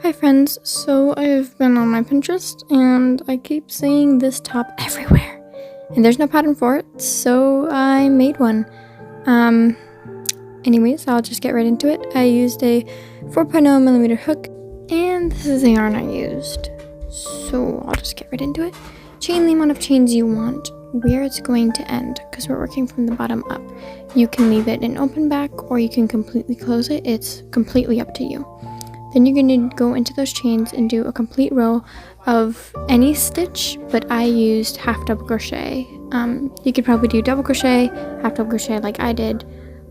Hi friends, so I've been on my Pinterest and I keep seeing this top everywhere and there's no pattern for it, so I made one. Anyways, I'll just get right into it. I used a 4.0mm hook and this is the yarn I used, so I'll just get right into it. Chain the amount of chains you want, where it's going to end, because we're working from the bottom up. You can leave it an open back or you can completely close it. It's completely up to you. Then you're going to go into those chains and do a complete row of any stitch, but I used half double crochet. You could probably do double crochet, half double crochet like I did,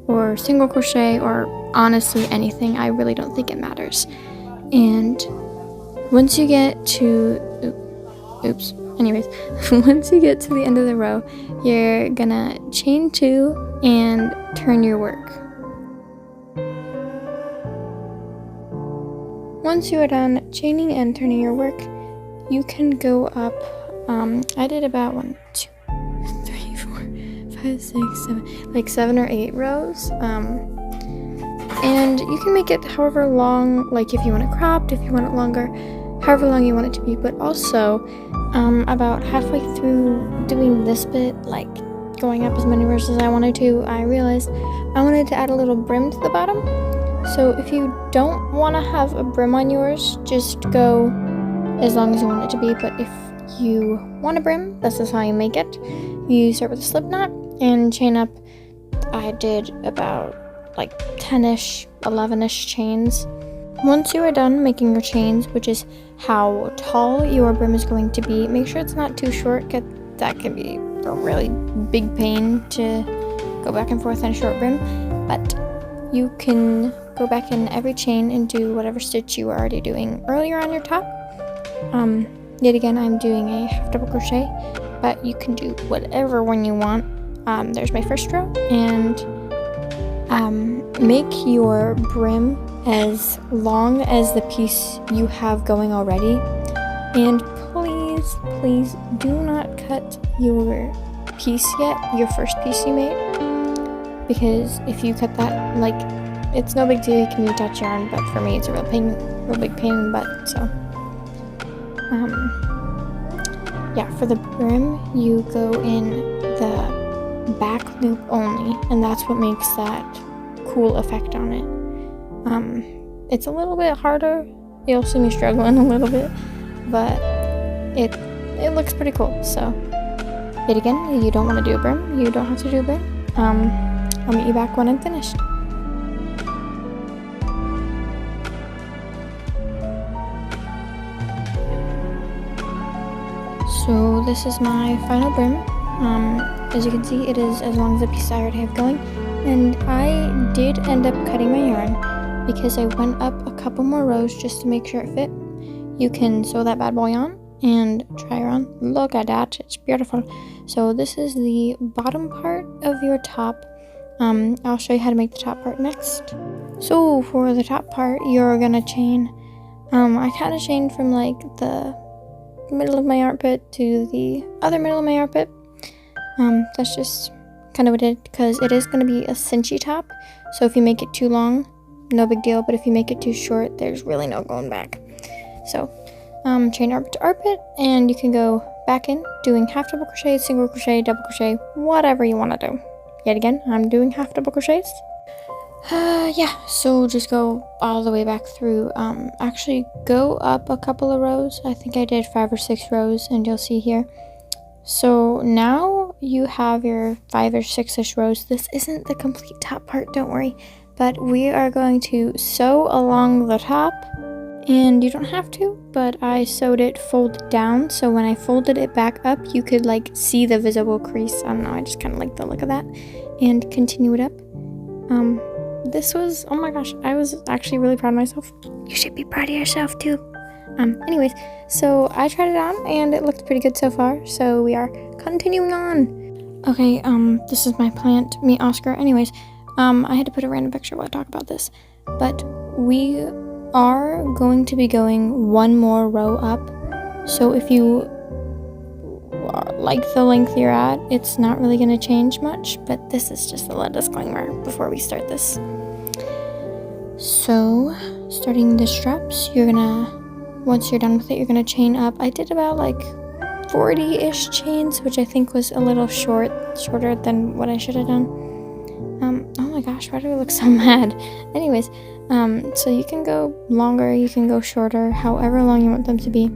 or single crochet, or honestly anything. I really don't think it matters. And once you get to, once you get to the end of the row, you're gonna chain 2 and turn your work. Once you are done chaining and turning your work, you can go up, I did about 1, 2, 3, 4, 5, 6, 7, like 7 or 8 rows, and you can make it however long, like if you want it cropped, if you want it longer, however long you want it to be. But also, about halfway through doing this bit, like going up as many rows as I wanted to, I realized I wanted to add a little brim to the bottom. So if you don't want to have a brim on yours, just go as long as you want it to be. But if you want a brim, this is how you make it. You start with a slip knot and chain up. I did about like 10-ish, 11-ish chains. Once you are done making your chains, which is how tall your brim is going to be, make sure it's not too short. That can be a really big pain to go back and forth on a short brim. But you can go back in every chain and do whatever stitch you were already doing earlier on your top. Yet again, I'm doing a half double crochet, but you can do whatever one you want. There's my first row, and make your brim as long as the piece you have going already. And please do not cut your piece yet, your first piece you made, because if you cut that, like, it's no big deal, you can retouch yarn, but for me it's a real big pain in the butt. So yeah, for the brim you go in the back loop only, and that's what makes that cool effect on it. It's a little bit harder, you'll see me struggling a little bit, but it looks pretty cool. So yet again, you don't want to do a brim, you don't have to do a brim. I'll meet you back when I'm finished. So this is my final brim. As you can see, it is as long as the piece I already have going, and I did end up cutting my yarn because I went up a couple more rows just to make sure it fit. You can sew that bad boy on and try her on. Look at that, it's beautiful. So this is the bottom part of your top. I'll show you how to make the top part next. So for the top part, you're gonna chain, I kind of chained from like the middle of my armpit to the other middle of my armpit. That's just kind of what it did, because it is going to be a cinchy top, so if you make it too long, no big deal, but if you make it too short, there's really no going back. So chain armpit to armpit, and you can go back in doing half double crochet, single crochet, double crochet, whatever you want to do. Yet again, I'm doing half double crochets. Yeah, so just go all the way back through. Actually go up a couple of rows. I think I did 5 or 6 rows, and you'll see here. So now you have your 5 or 6-ish rows. This isn't the complete top part, don't worry, but we are going to sew along the top, and you don't have to, but I sewed it folded down, so when I folded it back up, you could like see the visible crease. I don't know, I just kind of like the look of that, and continue it up. This was, oh my gosh, I was actually really proud of myself. You should be proud of yourself too. Anyways, so I tried it on and it looked pretty good so far, so we are continuing on. Okay, this is my plant, me Oscar. Anyways, I had to put a random picture while I talk about this, but we are going to be going one more row up, so if you like the length you're at, it's not really going to change much, but this is just a little disclaimer before we start this. So starting the straps, once you're done with it, you're gonna chain up. I did about like 40-ish chains, which I think was a little shorter than what I should have done. Oh my gosh, why do I look so mad? Anyways, so you can go longer, you can go shorter, however long you want them to be.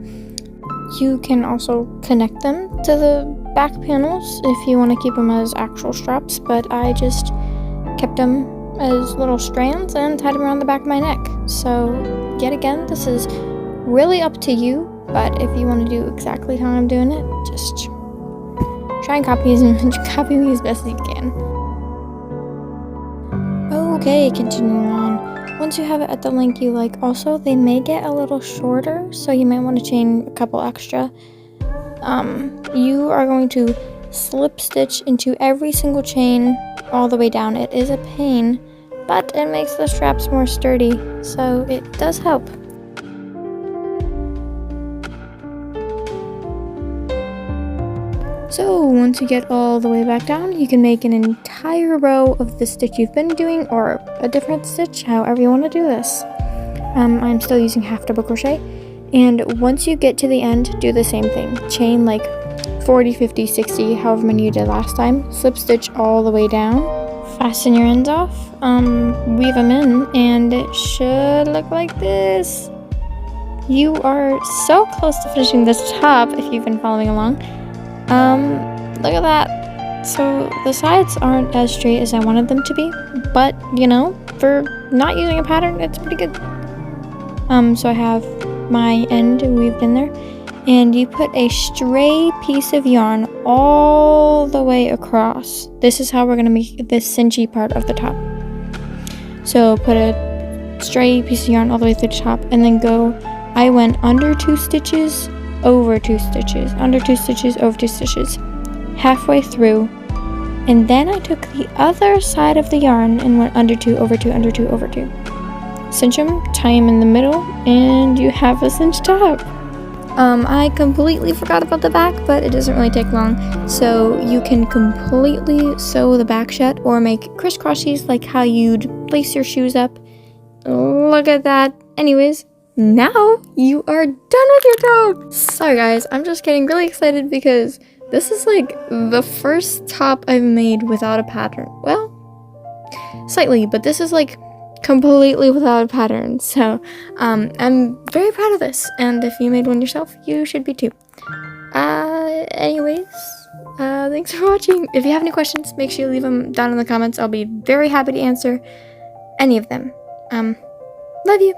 You can also connect them to the back panels if you want to keep them as actual straps, but I just kept them as little strands and tied them around the back of my neck. So yet again, this is really up to you, but if you want to do exactly how I'm doing it, just try and copy me as best as you can. Okay, continuing on. Once you have it at the length you like, also they may get a little shorter, so you might want to chain a couple extra. You are going to slip stitch into every single chain all the way down. It is a pain, but it makes the straps more sturdy, so it does help. So once you get all the way back down, you can make an entire row of the stitch you've been doing, or a different stitch, however you want to do this. I'm still using half double crochet, and once you get to the end, do the same thing. Chain like 40, 50, 60, however many you did last time. Slip stitch all the way down. Fasten your ends off, weave them in, and it should look like this. You are so close to finishing this top if you've been following along. Look at that. So the sides aren't as straight as I wanted them to be, but you know, for not using a pattern, it's pretty good. So I have my end weaved in there, and you put a stray piece of yarn all the way across. This is how we're gonna make this cinchy part of the top. So put a stray piece of yarn all the way through the top, and then I went under 2 stitches, over 2 stitches, under 2 stitches, over 2 stitches, halfway through, and then I took the other side of the yarn and went under 2, over 2, under 2, over 2. Cinch them, tie them in the middle, and you have a cinched top. I completely forgot about the back, but it doesn't really take long, so you can completely sew the back shut or make crisscrossies like how you'd lace your shoes up. Look at that. Anyways, now you are done with your top. Sorry guys, I'm just getting really excited because this is like the first top I've made without a pattern. Well, slightly, but this is like completely without a pattern. So I'm very proud of this, and if you made one yourself, you should be too. Anyways, thanks for watching. If you have any questions, make sure you leave them down in the comments. I'll be very happy to answer any of them. Love you.